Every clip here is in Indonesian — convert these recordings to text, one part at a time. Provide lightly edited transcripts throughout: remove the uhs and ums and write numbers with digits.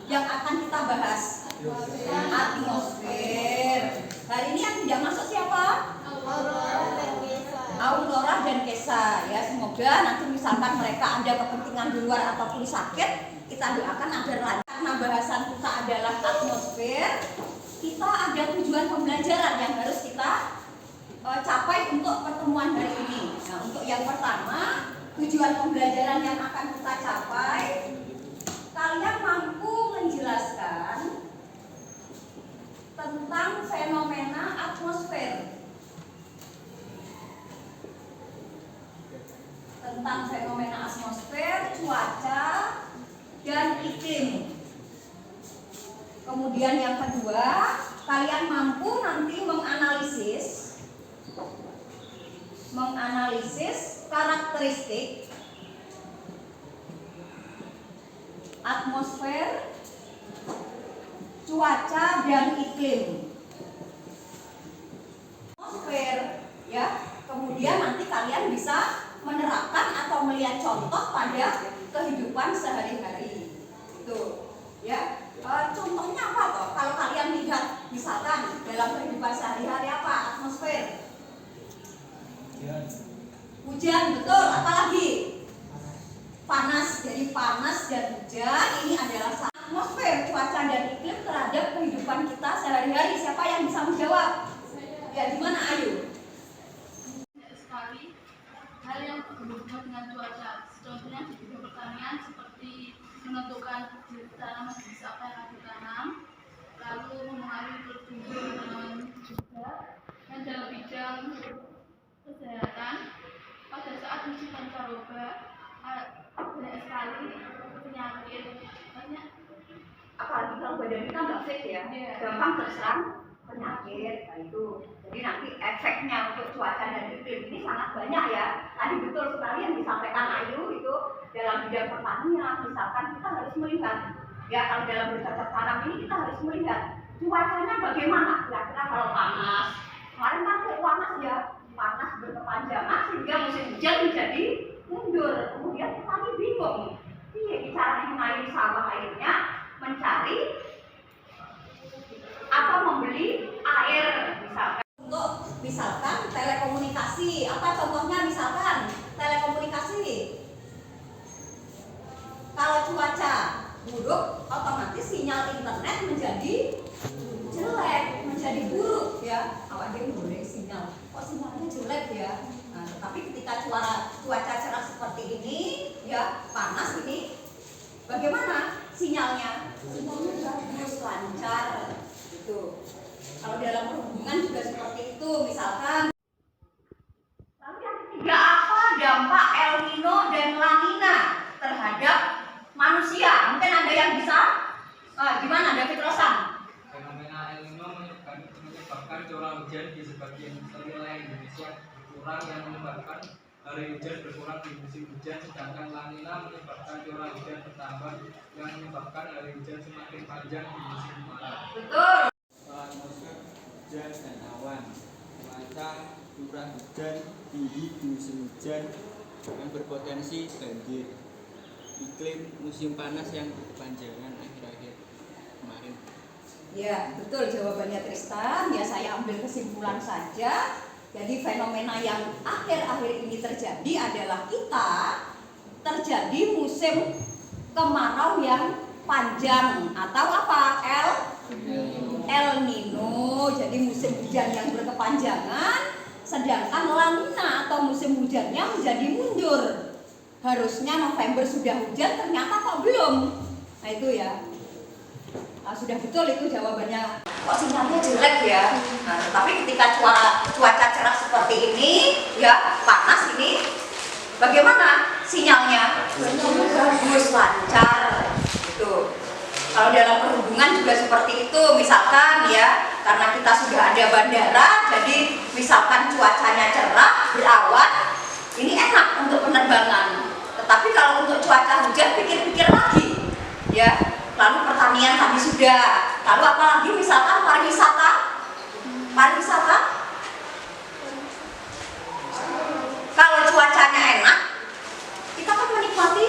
yang akan kita bahas? Atmosfer. Hari ini yang tidak masuk siapa? Aurora dan Kesa. Ya, semoga nanti misalkan mereka ada kepentingan di luar ataupun sakit, kita doakan agar lancar. Karena bahasan kita adalah atmosfer, kita ada tujuan pembelajaran yang harus kita capai untuk pertemuan hari ini. Nah, untuk yang pertama, tujuan pembelajaran yang akan kita capai, kalian mampu menjelaskan tentang fenomena atmosfer. Tentang fenomena atmosfer, cuaca, dan iklim. Kemudian yang kedua, kalian mampu nanti menganalisis karakteristik atmosfer, cuaca, dan iklim. Atmosfer, ya. Kemudian nanti kalian bisa menerapkan atau melihat contoh pada kehidupan sehari-hari. Itu, ya. Contohnya apa toh? Kalau kalian lihat misalkan dalam kehidupan sehari-hari apa atmosfer? Hujan, betul. Apalagi? Panas. Jadi panas dan hujan ini adalah atmosfer, cuaca, dan iklim terhadap kehidupan kita sehari-hari. Siapa yang bisa menjawab? Ya, gimana? Ayo. Sekali hal yang berhubungan dengan cuaca. Contohnya di bidang pertanian seperti menentukan tanaman jenis apa yang akan ditanam, lalu mempengaruhi pertumbuhan tanaman juga. Dan dalam bidang kesehatan, pada saat musim pancaroba banyak sekali penyakit, banyak. Apalagi kalau badan kita nggak fit ya, gampang terserang penyakit. Nah, itu jadi nanti efeknya untuk cuaca dan iklim ini sangat banyak ya. Tadi betul sekali yang disampaikan Ayu itu dalam bidang pertanian. Misalkan kita harus melihat ya, kalau dalam bercocok tanam ini kita harus melihat cuacanya bagaimana. Kira-kira kalau panas, kemarin kan kok panas ya, panas berkepanjangan sehingga musim hujan menjadi mundur. Kemudian petani bingung, caranya mengairi sawah airnya, mencari atau membeli air misalkan. Untuk misalkan telekomunikasi, apa contohnya misalkan telekomunikasi. Kalau cuaca buruk, otomatis sinyal internet menjadi jelek, menjadi buruk ya. Awak dia boleh sinyal, kok sinyalnya jelek ya. Nah, tetapi ketika cuaca cerah seperti ini, ya panas ini, bagaimana sinyalnya? Sinyalnya bagus, lancar. Itu. Kalau dalam perhubungan juga seperti itu, misalkan. Lalu yang ketiga apa dampak El Nino dan La Nina terhadap manusia? Mungkin ada yang bisa? Gimana, David Rosan? Fenomena El Nino menyebabkan curah hujan di sebagian wilayah Indonesia berkurang, yang menyebabkan hari hujan berkurang di musim hujan, sedangkan La Nina menyebabkan curah hujan bertambah, yang menyebabkan hari hujan semakin panjang di musim kemarau. Betul. Atmosfer, hujan dan awan, cuaca, curah hujan tinggi di musim hujan yang berpotensi banjir, iklim musim panas yang berkepanjangan akhir-akhir kemarin. Ya, betul jawabannya Tristan. Ya, saya ambil kesimpulan saja. Jadi fenomena yang akhir-akhir ini terjadi adalah kita terjadi musim kemarau yang panjang atau apa? El Nino. Jadi musim hujan yang berkepanjangan, sedangkan La Nina atau musim hujannya menjadi mundur. Harusnya November sudah hujan, ternyata kok belum. Nah itu ya. Sudah betul itu jawabannya. Kok sinyalnya jelek ya? Nah, tapi ketika cuaca cerah seperti ini, ya panas ini, bagaimana sinyalnya? Bagus, lancar. Gitu. Kalau dalam perhubungan juga seperti itu, misalkan ya, karena kita sudah ada bandara, jadi misalkan cuacanya cerah, berawan, ini enak untuk penerbangan. Tetapi kalau untuk cuaca hujan, pikir-pikir lagi, ya. Lalu pertanian tadi sudah, lalu apalagi misalkan pariwisata, kalau cuacanya enak, kita kan menikmati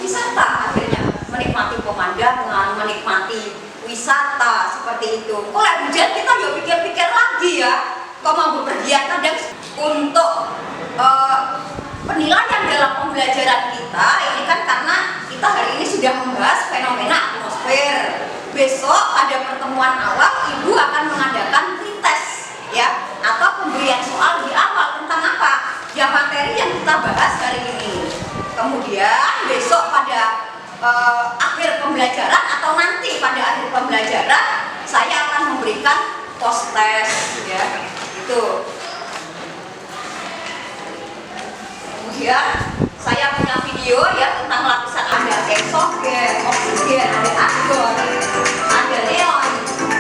wisata akhirnya, menikmati pemandangan, menikmati wisata seperti itu. Kalau hujan kita ya pikir-pikir lagi ya, kok mau bepergian. Kadang untuk penilaian dalam pembelajaran kita ini kan karena kita hari ini sudah membahas fenomena atmosfer. Besok pada pertemuan awal Ibu akan mengadakan pretest ya, atau pemberian soal di awal tentang apa? Ya materi yang kita bahas hari ini. Kemudian besok pada akhir pembelajaran atau nanti pada akhir pembelajaran saya akan memberikan post test ya, itu. Kemudian saya punya video ya tentang lapisan, ada eksogen, oksigen, ada argon, ada neon,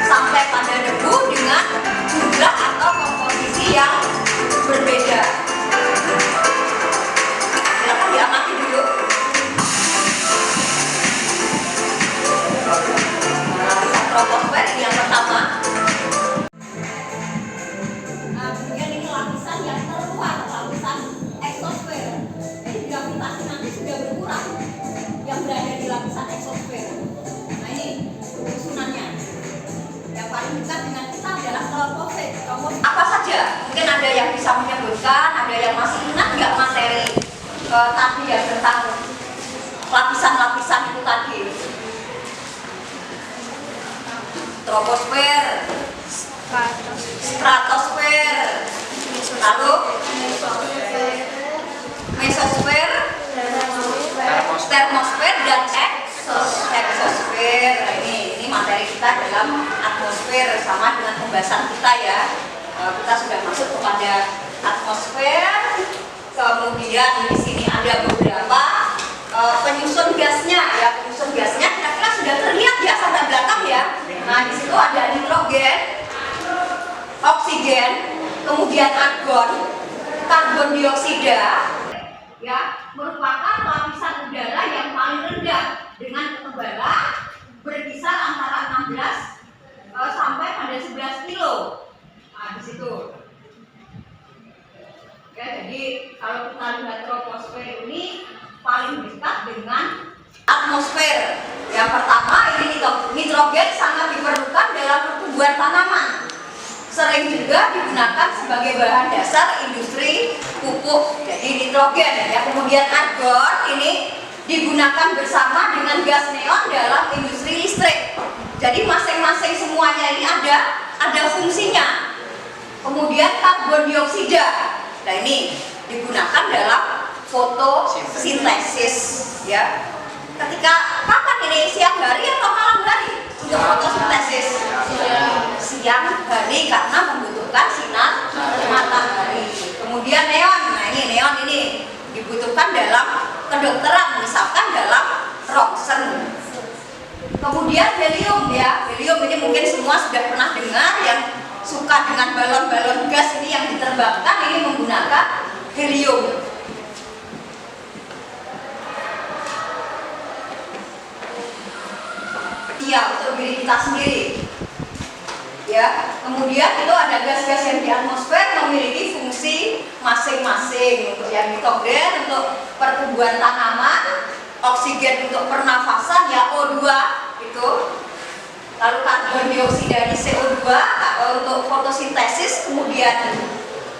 sampai pada debu dengan jumlah atau komposisi yang berbeda. Silakan diamati dulu. Lapisan troposfer ini yang pertama. Nah, kemudian ini lapisan yang terluar, lapisan eksosfer. Jadi gravitasi nanti sudah berkurang yang berada di lapisan eksosfer. Nah ini susunannya. Yang paling dekat dengan kita adalah troposfer. Apa saja? Mungkin ada yang bisa menyebutkan, ada yang masih ingat nggak materi tadi ya tentang lapisan-lapisan itu tadi. Troposfer, stratosfer, lalu mesosfer, termosfer, dan eksosfer. Nah, ini materi kita dalam atmosfer sama dengan pembahasan kita ya. Kita sudah masuk kepada atmosfer. Kemudian di sini ada beberapa penyusun gasnya ya. Penyusun gasnya kira-kira sudah terlihat ya sampai belakang ya. Nah di situ ada nitrogen, oksigen, kemudian argon, karbon dioksida ya, merupakan lapisan udara yang paling rendah dengan ketebalan berkisar antara 16 sampai pada 11 kilo. Nah di situ. Ya, jadi kalau kita lihat troposfer ini paling dekat dengan atmosfer. Yang pertama ini nitrogen sangat diperlukan dalam pertumbuhan tanaman. Sering juga digunakan sebagai bahan dasar industri pupuk. Jadi nitrogen ya. Kemudian argon ini digunakan bersama dengan gas neon dalam industri listrik. Jadi masing-masing semuanya ini ada fungsinya. Kemudian karbon dioksida. Nah ini digunakan dalam fotosintesis ya. Ketika kapan ini, siang hari atau malam hari untuk fotosintesis? Siang hari karena membutuhkan sinar matahari. Kemudian neon. Nah ini neon ini dibutuhkan dalam kedokteran, misalkan dalam rongsen. Kemudian helium ya. Helium ini mungkin semua sudah pernah dengar, yang suka dengan balon-balon gas ini yang diterbangkan ini menggunakan helium. Ya, untuk diri kita sendiri. Ya, kemudian itu ada gas-gas yang di atmosfer memiliki fungsi masing-masing. Untuk yang nitrogen untuk pertumbuhan tanaman, oksigen untuk pernafasan ya O2 itu. Lalu karbon dioksida di CO2 untuk fotosintesis, kemudian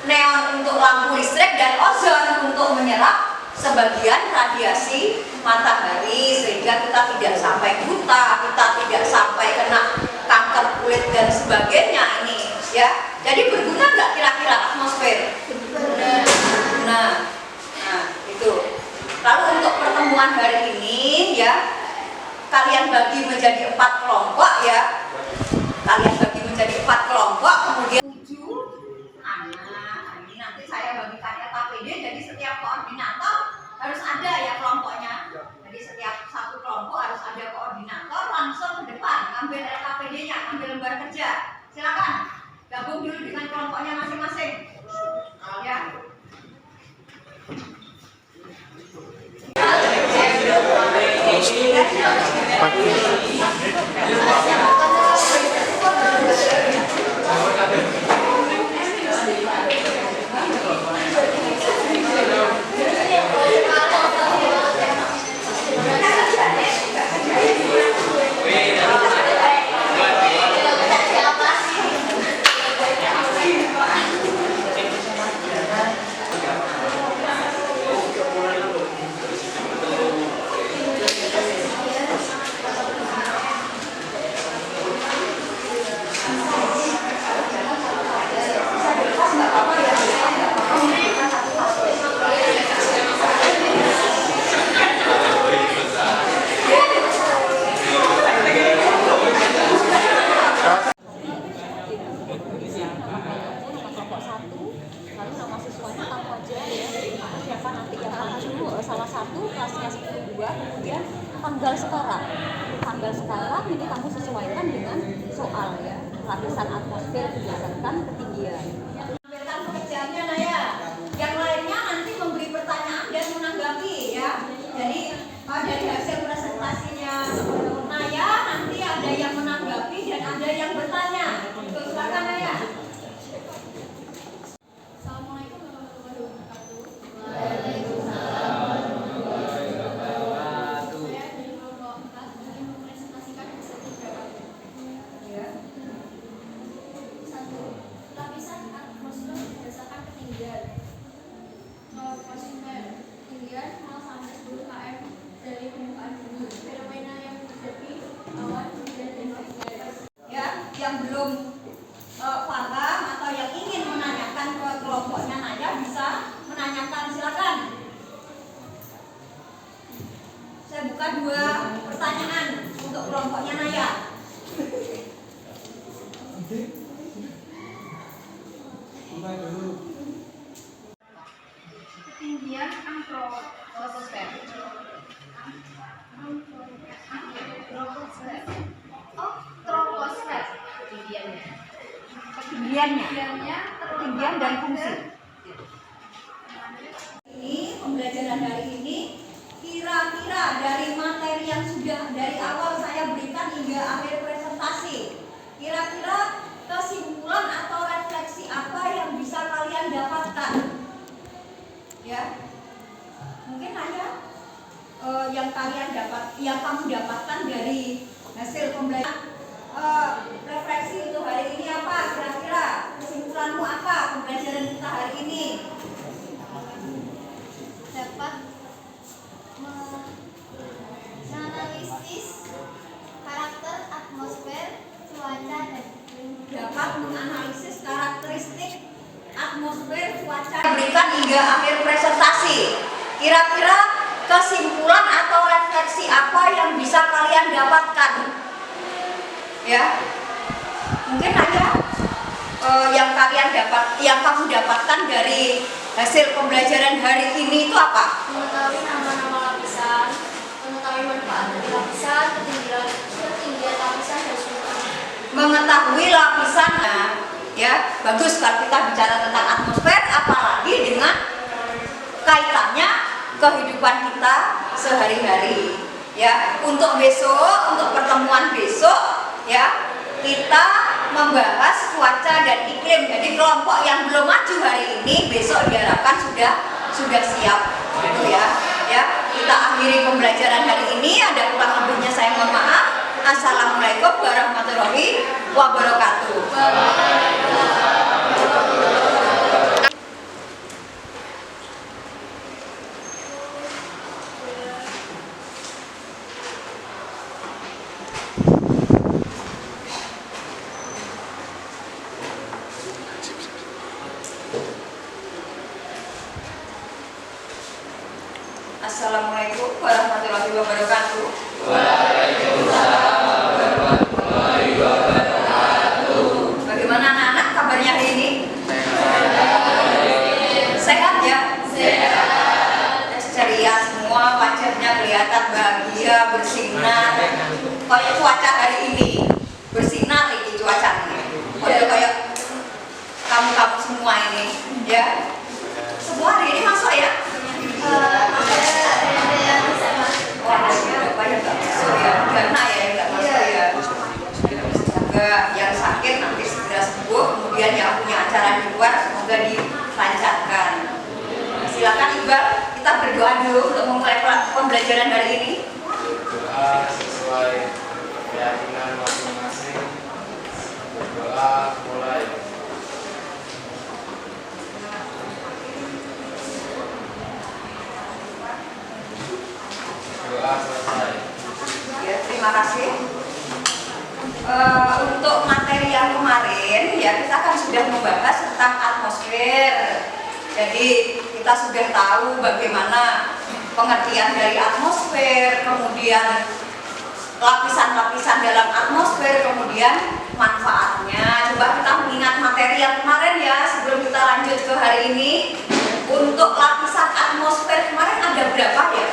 neon untuk lampu listrik, dan ozon untuk menyerap sebagian radiasi matahari sehingga kita tidak sampai buta, kita tidak sampai kena kanker kulit dan sebagainya ini ya. Jadi berguna nggak kira-kira atmosfer? Nah itu. Lalu untuk pertemuan hari ini ya, kalian bagi menjadi 4 kelompok ya. Kalian bagi menjadi 4 kelompok, kemudian 7 anak. Ini nanti saya bagikannya KPD, jadi setiap koordinator harus ada ya kelompoknya. Jadi setiap satu kelompok harus ada koordinator, langsung ke depan ambil LKPD-nya, ambil lembar kerja. Silakan gabung dulu dengan kelompoknya masing-masing. Ya. 1, kelas 2, kemudian tanggal sekarang ini kamu sesuaikan dengan soal ya, lapisan atmosfer berdasarkan ketinggian. Ambilkan pekerjaannya Naya, yang lainnya nanti memberi pertanyaan dan menanggapi ya. Jadi dari hasil presentasinya Naya nanti ada yang menanggapi dan ada yang bertanya. Silakan Naya. Assalamualaikum warahmatullahi wabarakatuh. Saya dari kelompok 4 ingin mempresentasikan hasil beberapa. Ya. 1. Lapisan atmosfer berdasarkan ketinggian. Atmosfer ketinggian 0 sampai 10 km dari permukaan bumi. Fenomena yang terjadi awan, hujan, dan hujan. Ya, yang belum paham atau yang ingin menanyakan ke kelompoknya Naya bisa menanyakan, silakan. Saya buka 2 pertanyaan untuk kelompoknya Naya. Ketinggian troposfer. Oh, troposfer. Ketinggian dan fungsi. Ini pembelajaran hari ini kira-kira dari materi yang sudah dari awal saya berikan hingga akhir presentasi, kira-kira kesimpulan atau refleksi apa yang bisa kalian dapatkan? Ya, mungkin Naya yang kamu dapatkan dari hasil pembelajaran, refleksi untuk hari ini apa? Kira-kira kesimpulanmu apa pembelajaran kita hari ini? Dapat menganalisis karakter atmosfer, cuaca, dan iklim. Dapat menganalisis karakteristik atmosfer, cuaca. Berikan hingga akhir presentasi. Kira-kira kesimpulan atau refleksi apa yang bisa kalian dapatkan? Ya, mungkin aja yang kamu dapatkan dari hasil pembelajaran hari ini itu apa? Mengetahui nama-nama lapisan, mengetahui manfaat dari lapisan, ketinggian lapisan, dan sebagainya. Mengetahui lapisan, ya bagus kalau kita bicara tentang atmosfer, apalagi dengan kaitannya kehidupan kita sehari-hari. Ya, untuk besok, untuk pertemuan besok, ya kita membahas cuaca dan iklim. Jadi kelompok yang belum maju hari ini besok diharapkan sudah siap, gitu ya. Ya, kita akhiri pembelajaran hari ini. Ada kurang lebihnya saya mohon maaf. Assalamualaikum warahmatullahi wabarakatuh. Assalamualaikum warahmatullahi wabarakatuh. Bagaimana anak-anak kabarnya hari ini? Sehat ya? Sehat. Ceria semua, wajahnya kelihatan bahagia, bersinar. Kayak cuaca hari ini, bersinar ini cuacanya. Kayak kamu semua ini, ya. Semua hari ini masuk ya? Wah, berapa yang nggak masuk ya? Karena ya yang nggak masuk ya. Semoga yang sakit nanti segera sembuh, kemudian yang punya acara di luar semoga dilancarkan. Silakan Iqbal, kita berdoa dulu untuk memulai pembelajaran hari ini. Berdoa sesuai keyakinan masing-masing. Berdoa mulai. Doa selesai. Ya, terima kasih. Untuk materi yang kemarin ya kita kan sudah membahas tentang atmosfer. Jadi kita sudah tahu bagaimana pengertian dari atmosfer, kemudian lapisan-lapisan dalam atmosfer, kemudian manfaatnya. Coba kita mengingat materi yang kemarin ya sebelum kita lanjut ke hari ini. Untuk lapisan atmosfer kemarin ada berapa ya?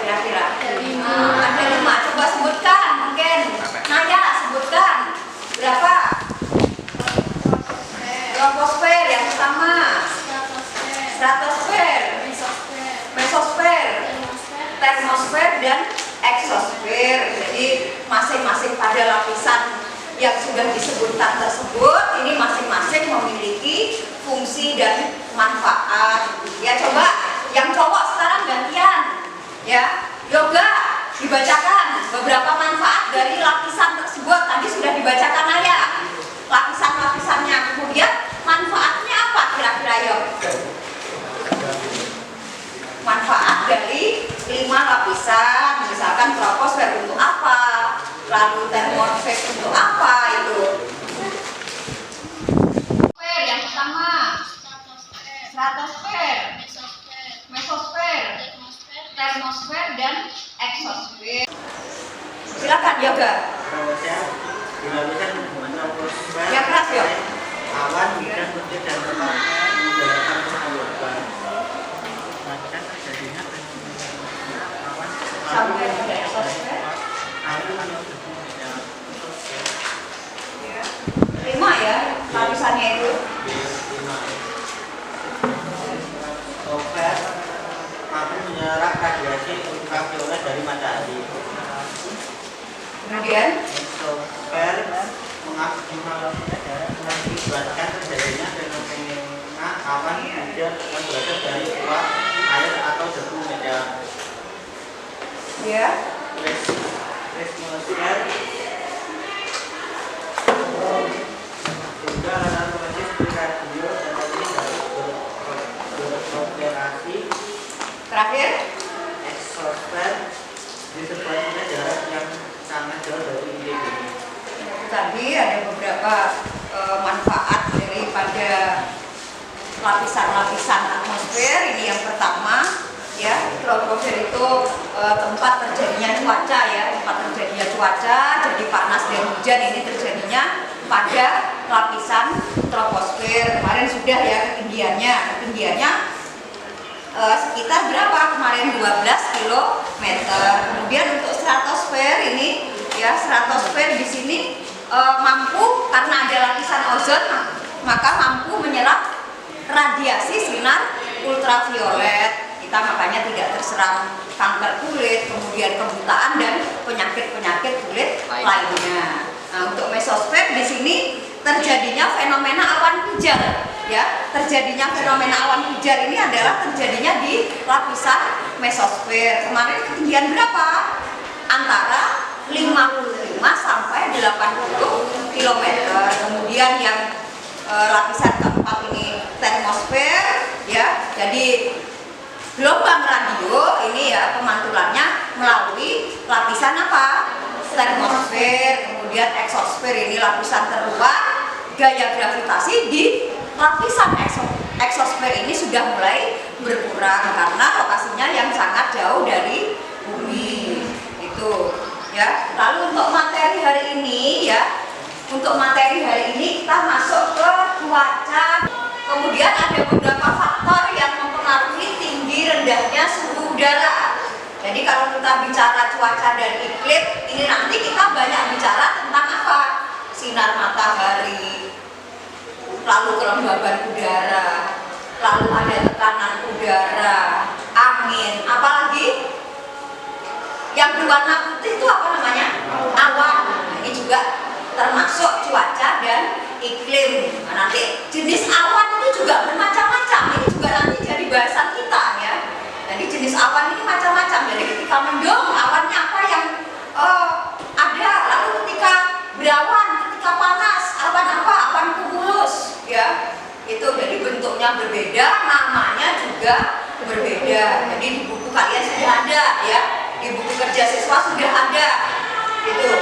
termosfer dan eksosfer. Jadi masing-masing pada lapisan yang sudah disebutkan tersebut ini masing-masing memiliki fungsi dan manfaat. Ya, coba yang cowok sekarang gantian. Ya, yoga dibacakan beberapa manfaat dari lapisan tersebut. Tadi sudah dibacakan ayah lapisan-lapisannya. Kemudian manfaatnya apa kira-kira, yuk? Manfaat dari 5 lapisan, misalkan troposfer untuk apa, lalu termosfer untuk apa itu. Yang pertama, stratosfer, mesosfer, termosfer dan eksosfer. Silakan yoga. Yang keras yuk. Awan, hujan, petir, dan tempatnya menggerakkan pengawasan. Bahkan terjadinya awan Sampai pada eksosfer. Ya. 5 ya lapisannya itu. Software mampu menyerap radiasi ultraviolet dari matahari. Kemudian Software mengakibatkan terjadinya fenomena awan hujan yang berasal dari uap, air atau debu medan. ya. Atmosfer juga alat komunikasi seperti radio dan lainnya dapat beroperasi. Terakhir Eksosfer disebabkan jarak yang sangat jauh dari inti bumi. tadi ada beberapa manfaat daripada lapisan-lapisan atmosfer. Ini yang pertama ya, troposfer itu tempat terjadinya cuaca ya, tempat terjadinya cuaca. Jadi panas dan hujan ini terjadinya pada lapisan troposfer. Kemarin sudah ya ketinggiannya sekitar berapa kemarin, 12 km. Kemudian untuk stratosfer ini ya, stratosfer di sini mampu, karena ada lapisan ozon maka mampu menyerap radiasi sinar ultraviolet. Kita makanya tidak terserang kanker kulit, kemudian kebutaan dan penyakit-penyakit kulit lainnya. Nah, untuk mesosfer di sini terjadinya fenomena awan pijar ya. Terjadinya fenomena awan pijar ini adalah terjadinya di lapisan mesosfer. Kemarin ketinggian berapa? Antara 55 sampai 80 km. Kemudian yang lapisan keempat ini termosfer ya. Jadi gelombang radio ini ya pemantulannya melalui lapisan apa? Termosfer. Kemudian eksosfer ini lapisan terluar. Gaya gravitasi di lapisan eksosfer ini sudah mulai berkurang karena lokasinya yang sangat jauh dari bumi itu ya. Lalu untuk materi hari ini ya, untuk materi hari ini kita masuk ke cuaca. Kemudian ada beberapa faktor yang mempengaruhi tinggi rendahnya suhu udara. Jadi kalau kita bicara cuaca dan iklim, ini nanti kita banyak bicara tentang apa? Sinar matahari, lalu kelembaban udara, lalu ada tekanan udara, angin, apalagi yang berwarna putih itu apa namanya? Awan. Ini juga termasuk cuaca dan iklim. Nah, nanti jenis awan itu juga bermacam-macam. Ini juga nanti jadi bahasan kita ya. Jadi jenis awan ini macam-macam. Jadi ketika mendung, awannya apa yang ada. Lalu ketika berawan, ketika panas, awan apa? Awan cumulus ya. Itu jadi bentuknya berbeda, namanya juga berbeda. Jadi di buku kalian sudah ada ya. Di buku kerja siswa sudah ada. Itu.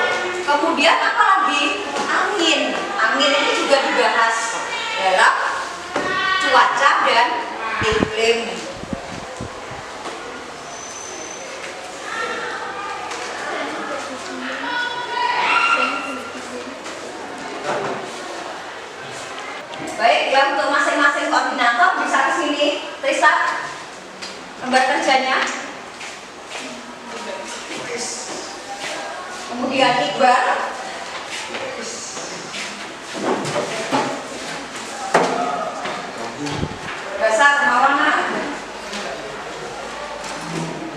Kemudian apa lagi? Angin. Angin ini juga dibahas dalam cuaca dan iklim. Baik, ya untuk masing-masing koordinator bisa ke sini. Tristan, lembar kerjanya. Kemudian Iqbal, Basar, Mawana,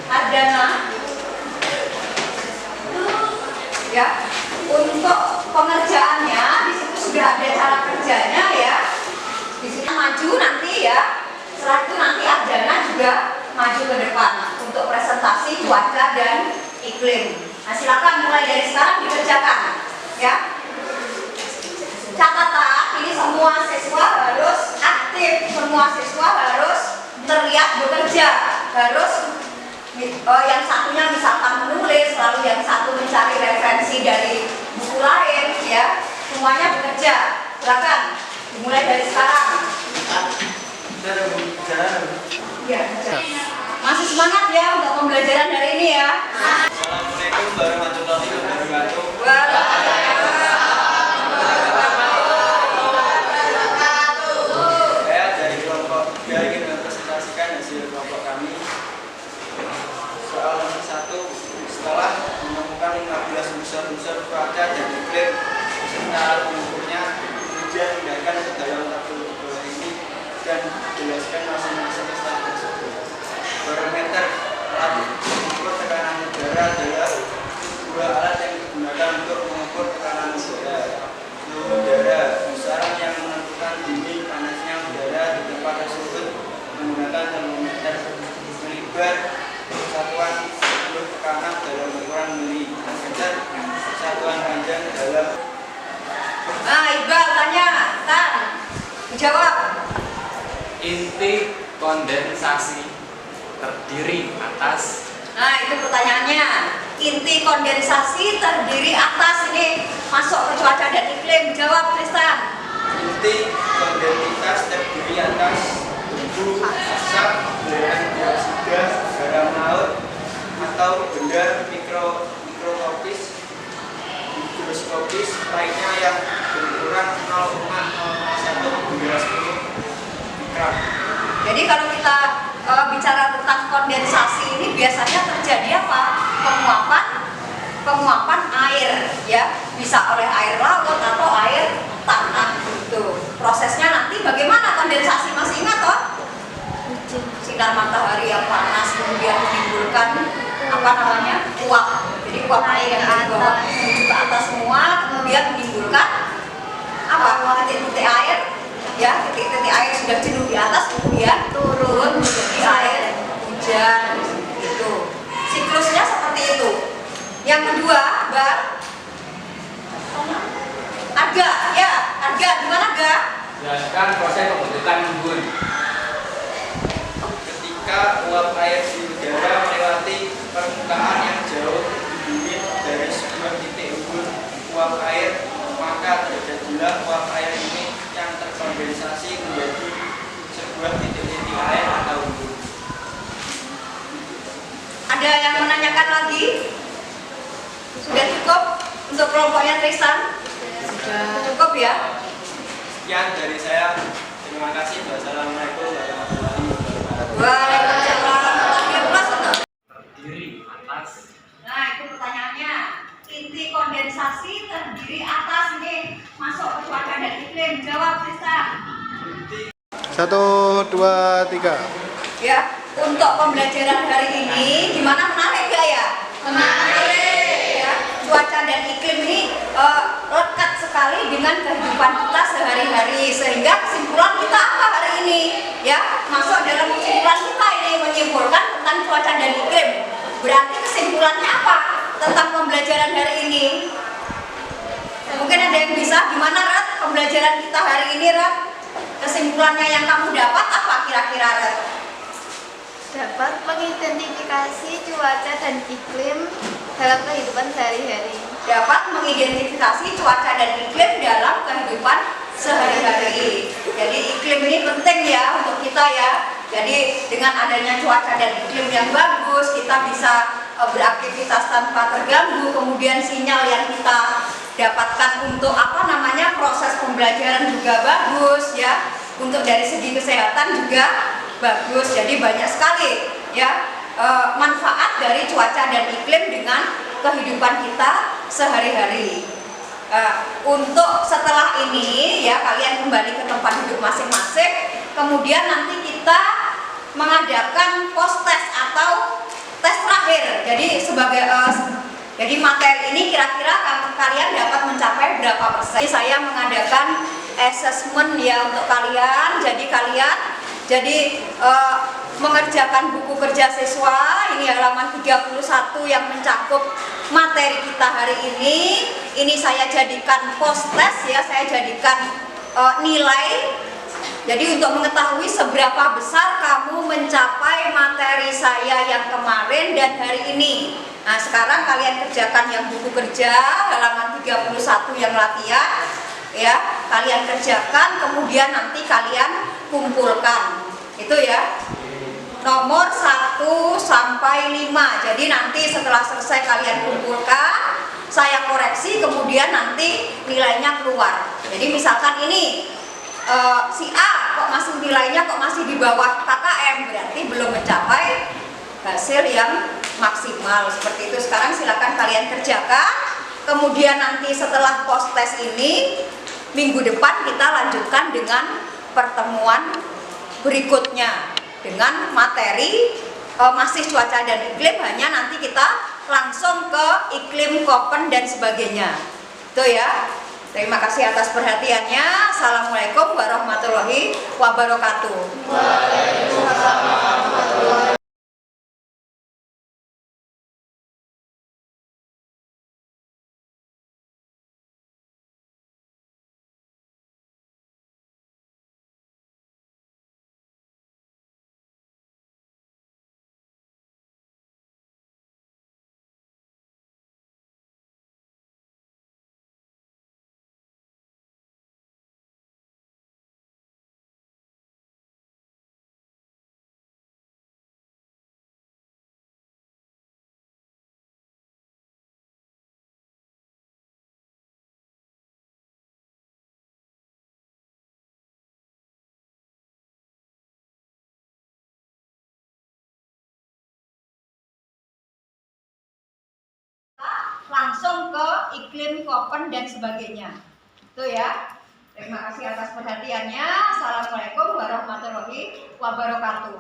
Adana, ya. Untuk pengerjaannya di situ sudah ada cara kerjanya ya. Di sini maju nanti ya. Setelah itu nanti Ardana juga maju ke depan untuk presentasi cuaca dan iklim. Nah, silakan mulai dari sekarang dikerjakan ya. Catatan, ini semua siswa harus aktif, semua siswa harus terlihat bekerja, harus yang satunya misalkan menulis, lalu yang satu mencari referensi dari buku lain ya, semuanya bekerja. Silakan dimulai dari sekarang. Ya, masih semangat ya untuk pembelajaran hari ini ya. Assalamualaikum warahmatullahi wabarakatuh. Saya dari kelompok 3 ingin mempresentasikan hasil kelompok kami. Soal nomor 1, setelah menemukan 15 unsur-unsur cuaca dan iklim serta pengukurnya, kemudian pindahkan ke dalam tabel di bawah ini dan jelaskan masing-masing staf tersebut. Barometer alat mengukur tekanan udara adalah dua alat yang digunakan untuk mengukur tekanan udara. Suhu udara, besaran yang menentukan dingin panasnya udara di tempat tersebut menggunakan termometer. Milibar, satuan ukur tekanan dalam ukuran mili. Meter, satuan panjang dalam. Nah, Iqbal tanya, Tan, dijawab. Inti kondensasi terdiri atas. Nah, itu pertanyaannya. Inti kondensasi terdiri atas, ini masuk ke cuaca dan iklim. Jawab, Tristan. Inti kondensas terdiri atas debu, asap, belerang dioksida, garam laut, atau benda mikroskopis lainnya yang berukuran 0,01 hingga 10 mikron. Jadi kalau kita bicara tentang kondensasi ini biasanya terjadi apa? Penguapan air ya, bisa oleh air laut atau air tanah gitu. Prosesnya nanti bagaimana kondensasi, masih ingat toh? Sinar matahari yang panas kemudian menimbulkan apa namanya? Uap. Jadi uap air yang dibawa menuju ke atas semua kemudian menimbulkan apa? Titik-titik air. Ya, titik-titik air sudah jenuh di atas kemudian turun menjadi air hujan gitu. Siklusnya seperti itu. Yang kedua, Mbak Arga, ya, Arga gimana Arga? Jelaskan proses pembentukan embun. Ketika uap air di udara melewati permukaan yang jauh lebih dingin dari sebuah titik embun uap air, maka terjadilah uap air ini yang terkondensasi menjadi sebuah titik-titik air atau embun. Ada yang menanyakan lagi? Sudah cukup untuk kelompoknya Tristan? Sudah cukup ya? Sekian dari saya. Terima kasih. Wassalamualaikum warahmatullahi wabarakatuh. Waalaikumsalam warahmatullahi wabarakatuh. Terdiri atas. Nah, itu pertanyaannya. Inti kondensasi terdiri atas, ini masuk ke cuaca dan iklim. Jawab Tristan. 1, 2, 3. Ya, untuk pembelajaran hari ini gimana, menarik gak ya? Menarik. Ya, cuaca dan iklim ini lekat sekali dengan kehidupan kita sehari-hari, sehingga kesimpulan kita apa hari ini? Ya, masuk dalam kesimpulan kita ini menyimpulkan tentang cuaca dan iklim. Berarti kesimpulannya apa tentang pembelajaran hari ini? Mungkin ada yang bisa, gimana Rat? Pembelajaran kita hari ini Rat? Kesimpulannya yang kamu dapat apa kira-kira Rat? Dapat mengidentifikasi cuaca dan iklim dalam kehidupan sehari-hari. Dapat mengidentifikasi cuaca dan iklim dalam kehidupan sehari-hari. Jadi iklim ini penting ya untuk kita ya. Jadi dengan adanya cuaca dan iklim yang bagus, kita bisa beraktivitas tanpa terganggu. Kemudian sinyal yang kita dapatkan untuk apa namanya proses pembelajaran juga bagus ya. Untuk dari segi kesehatan juga bagus. Jadi banyak sekali ya manfaat dari cuaca dan iklim dengan kehidupan kita sehari-hari. Untuk setelah ini ya kalian kembali ke tempat duduk masing-masing. Kemudian nanti kita mengadakan post test atau tes terakhir. Jadi sebagai Jadi materi ini kira-kira kalian dapat mencapai berapa persen? Saya mengadakan assessment ya untuk kalian. Jadi kalian mengerjakan buku kerja siswa. Ini halaman 31 yang mencakup materi kita hari ini. Ini saya jadikan post test ya, saya jadikan nilai. Jadi untuk mengetahui seberapa besar kamu mencapai materi saya yang kemarin dan hari ini. Nah, sekarang kalian kerjakan yang buku kerja halaman 31 yang latihan ya. Kalian kerjakan, kemudian nanti kalian kumpulkan. Itu ya. Nomor 1 sampai 5. Jadi nanti setelah selesai kalian kumpulkan, saya koreksi, kemudian nanti nilainya keluar. Jadi misalkan ini si A kok masih nilainya masih di bawah KKM, berarti belum mencapai hasil yang maksimal. Seperti itu. Sekarang silakan kalian kerjakan. Kemudian nanti setelah post test ini, minggu depan kita lanjutkan dengan pertemuan berikutnya dengan materi masih cuaca dan iklim, hanya nanti kita langsung ke iklim, kopen dan sebagainya. Itu ya. Terima kasih atas perhatiannya. Assalamualaikum warahmatullahi wabarakatuh. Waalaikumsalam. Langsung ke iklim, kopen dan sebagainya. Itu ya. Terima kasih atas perhatiannya. Assalamualaikum warahmatullahi wabarakatuh.